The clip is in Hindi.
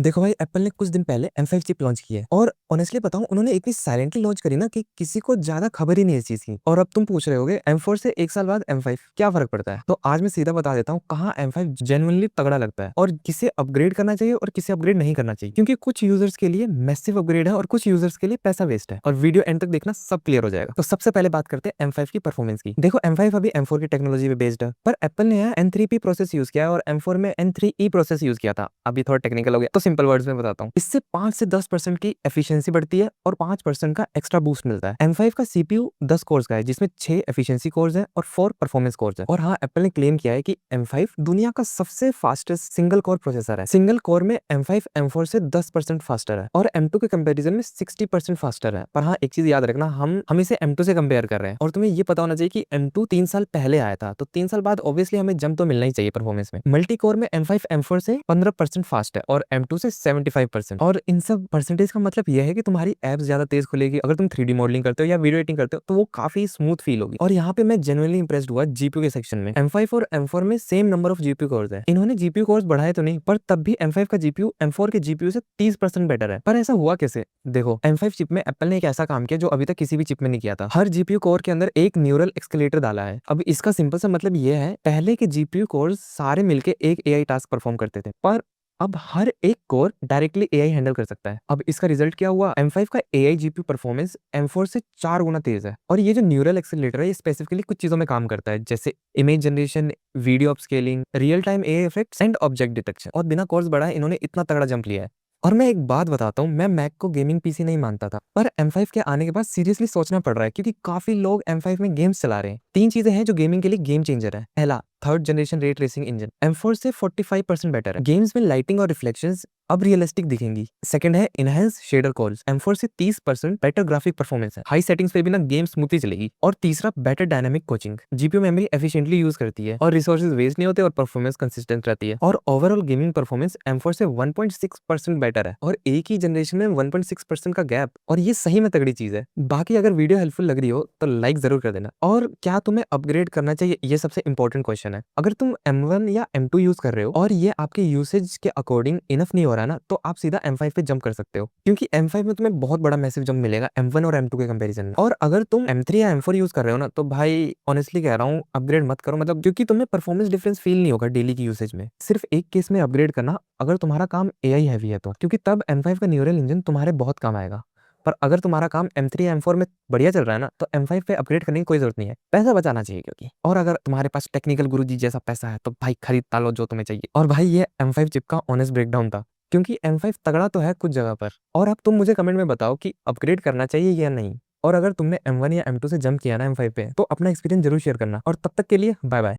देखो भाई, एप्पल ने कुछ दिन पहले M5 चिप लॉन्च की है और ऑनेस्टली बताऊं, उन्होंने इतनी साइलेंटली लॉन्च करी ना कि किसी को ज्यादा खबर ही नहीं है इस चीज की। और अब तुम पूछ रहे होगे M4 से एक साल बाद M5 क्या फर्क पड़ता है, तो आज मैं सीधा बता देता हूँ कहाँ M5 जेन्युइनली तगड़ा लगता है और किसे अपग्रेड करना चाहिए और किसे अपग्रेड नहीं करना चाहिए। क्योंकि कुछ यूजर्स के लिए मैसिव अपग्रेड है और कुछ यूजर्स के लिए पैसा वेस्ट है। और वीडियो एंड तक देखना, सब क्लियर हो जाएगा। तो सबसे पहले बात करते हैं M5 की परफॉर्मेंस की। देखो, M5 अभी M4 की टेक्नोलॉजी पे बेस्ड है, पर एप्पल ने यहाँ N3P प्रोसेस यूज किया है और M4 में N3E प्रोसेस यूज किया था। अभी थोड़ा टेक्निकल हो गया तो सिंपल वर्ड्स में बताता हूँ। इससे 5 से 10% की एफिशिएंसी बढ़ती है और 5% का एक्स्ट्रा बूस्ट मिलता है। M5 का सीपीयू 10 कोर्स का है, जिसमें 6 एफिशिएंसी कोर्स है और 4 परफॉर्मेंस कोर्स है। और हाँ, एप्पल ने क्लेम किया है कि M5 दुनिया का सबसे फास्टेस्ट सिंगल कोर प्रोसेसर है। सिंगल कोर में M5 M4 से 10% फास्टर है और M2 के कंपैरिजन में 60% फास्टर है। पर हाँ, एक चीज याद रखना, हम इसे M2 से कंपेयर कर रहे हैं और तुम्हें ये पता होना चाहिए कि M2 3 साल पहले आया था, तो 3 साल बाद ऑब्वियसली हमें जंप तो मिलना ही चाहिए परफॉर्मेंस में। मल्टी कोर में M5 M4 से 15% फास्ट है और M2 से 75%। और इन सब परसेंटेज का मतलब यह है कि तुम्हारी एप्स ज्यादा तेज खुलेगी। अगर तुम 3D मॉडलिंग करते हो या वीडियो एडिटिंग करते हो तो वो काफी स्मूथ फील होगी। और यहाँ पे मैं जेन्युइनली इंप्रेस्ड हुआ जीपीयू के सेक्शन में। M5 और M4 में same number of GPU course है। इन्होंने जीपीयू कोर्स बढ़ाए तो नहीं, पर तब भी M5 का जीपीयू M4 के जीपीयू से 30% बेटर है। पर ऐसा हुआ कैसे? देखो, M5 चिप में एप्पल ने एक ऐसा काम किया जो अभी तक किसी भी चिप में नहीं किया था। हर जीपीयू कोर के अंदर एक न्यूरल एक्सकलेटर डाला है। अब इसका सिंपल सा मतलब ये है, पहले के जीपीयू कोर्स सारे मिलके एक एआई टास्क परफॉर्म करते थे, पर अब हर एक कोर डायरेक्टली एआई हैंडल कर सकता है। अब इसका रिजल्ट क्या हुआ? M5 का एआई जीपीयू परफॉर्मेंस M4 से 4 गुना तेज है। और ये जो न्यूरल एक्सेलरेटर है, ये स्पेसिफिकली कुछ चीजों में काम करता है, जैसे image generation, video upscaling, real time AI effects and object detection. और बिना कोर्स बढ़ाए इन्होंने इतना तगड़ा जंप लिया है। और मैं एक बात बताता हूँ, मैं मैक को गेमिंग पीसी नहीं मानता था, पर M5 के आने के बाद सीरियसली सोचना पड़ रहा है, क्योंकि काफी लोग M5 में गेम्स चला रहे हैं। 3 चीजें हैं जो गेमिंग के लिए गेम चेंजर है। पहला, third generation ray tracing engine M4 से 45% बेटर है। गेम्स में लाइटिंग और रिफ्लेक्शंस अब रियलिस्टिक दिखेंगी। सेकंड है इनहेंस शेडर कॉल्स, M4 से 30% बेटर ग्राफिक परफॉर्मेंस है। हाई सेटिंग्स पे भी ना गेम स्मूथली चलेगी। और तीसरा, better dynamic coaching, GPU memory efficiently use करती है और रिसोर्सेज वेस्ट नहीं होते और परफॉर्मेंस कंसिस्टेंट रहती है। और ओवरऑल गेमिंग परफॉर्मेंस M4 से 1.6% बेटर है और एक ही जनरेशन में 1.6% का गैप, और ये सही में तगड़ी चीज है। बाकी अगर वीडियो हेल्पफुल लग रही हो तो लाइक जरूर कर देना। और क्या तुम्हें अपग्रेड करना चाहिए, ये सबसे इंपॉर्टेंट क्वेश्चन है। अगर तुम M1 या M2 यूज कर रहे हो और ये आपके यूसेज के अकॉर्डिंग इनफ नहीं हो रहा ना, तो आप सीधा M5 पे जंप कर सकते हो, क्योंकि M5 में तुम्हें बहुत बड़ा मैसिव जंप मिलेगा M1 और M2 के कंपैरिजन में। और अगर तुम M3 या M4 यूज कर रहे हो ना, तो भाई ऑनेस्टली कह रहा हूँ, अपग्रेड मत करो। मतलब क्योंकि तुम्हें परफॉर्मेंस डिफरेंस फील नहीं होगा डेली की यूसेज में। सिर्फ एक केस में अपग्रेड करना, अगर तुम्हारा काम एआई हैवी है तो, क्योंकि तब M5 का न्यूरल इंजन तुम्हारे बहुत काम आएगा। पर अगर तुम्हारा काम M3 या M4 में बढ़िया चल रहा है ना, तो M5 पे अपग्रेड करने की कोई जरूरत नहीं है। पैसा बचाना चाहिए क्योंकि। और अगर तुम्हारे पास टेक्निकल गुरुजी जैसा पैसा है तो भाई खरीदता लो जो तुम्हें चाहिए। और भाई, ये M5 चिप का ऑनेस्ट ब्रेकडाउन था, क्योंकि M5 तगड़ा तो है कुछ जगह पर। और अब तुम मुझे कमेंट में बताओ कि अपग्रेड करना चाहिए या नहीं। और अगर तुमने M1 या M2 से जंप किया ना M5 पे, तो अपना एक्सपीरियंस जरूर शेयर करना। और तब तक के लिए बाय बाय।